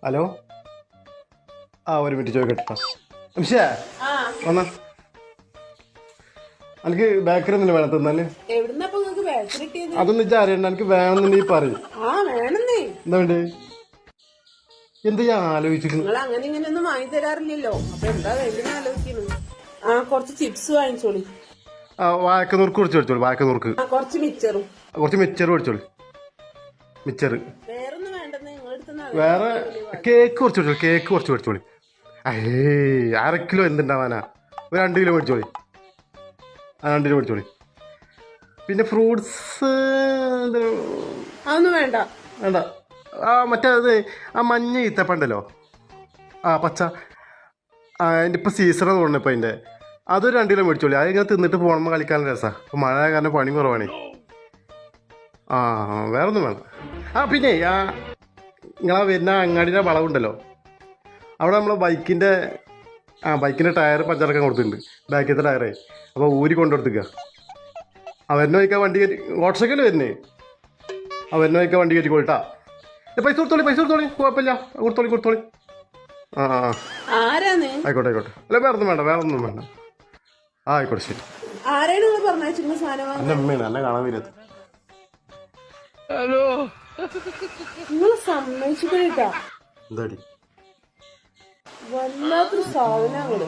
Hello ഒരു minute ചോദിക്കട്ടോ നിമിഷേ വന്നാ എനിക്ക് ബേക്കറി ഒന്നും വേണം തിന്നാല് അതൊന്നും ഇജ്ജ് അറിയണ്ട എനിക്ക് വേണമെന്നുണ്ടെങ്കിൽ പറയും എന്താ വേണ്ടേ എന്താ ഞാൻ ആലോചിച്ചിരുന്നു അങ്ങനെ ഇങ്ങനെയൊന്നും വാങ്ങി തരാറില്ലല്ലോ അപ്പൊ എന്താ വേണ്ടി ആലോചിക്കുന്നു. കുറച്ച് ചിപ്സ് വാങ്ങിച്ചോളി. വായക്കനൂർക്ക് കുറച്ച് മേടിച്ചോളൂ. വായക്കനൂർക്ക് കുറച്ച് മിച്ചറും കുറച്ച് മിച്ചർ മേടിച്ചോളൂ. മിച്ചർ വേറൊന്നും വേണ്ടെന്ന് നിങ്ങളെടുത്ത് വേറെ കേക്ക് കുറച്ച് മേടിച്ചോളൂ. കേക്ക് കുറച്ച് മേടിച്ചോളി. അര കിലോ എന്തുണ്ടാവാനാ? ഒരു 2 കിലോ മേടിച്ചോളി. 2 കിലോ മേടിച്ചോളി. പിന്നെ ഫ്രൂട്ട്സ് അതൊന്നും വേണ്ട. വേണ്ട. മറ്റേ അത് മഞ്ഞ ഈത്തപ്പണ്ടല്ലോ പച്ച അതിൻ്റെ ഇപ്പം സീസണാണ് തോന്നുന്നു. ഇപ്പം അതിൻ്റെ അതൊരു 2 കിലോ മേടിച്ചോളി. അതിങ്ങനെ തിന്നിട്ട് പോകണമെന്ന് കളിക്കാൻ രസമാണ്. ഇപ്പം മഴ കാരണം പണി കുറവാണ്. വേറെ ഒന്നും വേണം. പിന്നെ നിങ്ങളാ വരുന്ന അങ്ങാടിയുടെ വളവുണ്ടല്ലോ അവിടെ നമ്മളെ ബൈക്കിൻ്റെ ടയർ പഞ്ചറൊക്കെ കൊടുത്തിട്ടുണ്ട്. ബാക്കിലത്തെ ടയറേ അപ്പോൾ ഊരി കൊണ്ടുകൊടുത്തിക്കുക. വരുന്ന വയ്ക്കാൻ വണ്ടി കയറ്റി ഓട്ടോറിക്ഷയ്ക്കല്ലേ വരുന്നേ. വരുന്ന വയ്ക്കാൻ വണ്ടി കയറ്റിക്കോളിട്ടാ. പൈസ കൊടുത്തോളി കുഴപ്പമില്ല. കൊടുത്തോളി. ആയിക്കോട്ടെ. അല്ല വേറെ ഒന്നും വേണ്ട. ആയിക്കോട്ടെ ശരി. എൻ്റെ അമ്മയാണ് എന്നെ കാണാൻ വരത്. ഹലോ നിങ്ങൾ സമ്മതിച്ചു കേട്ടാ എന്താടി വല്ലാത്തൊരു സാധനങ്ങള്.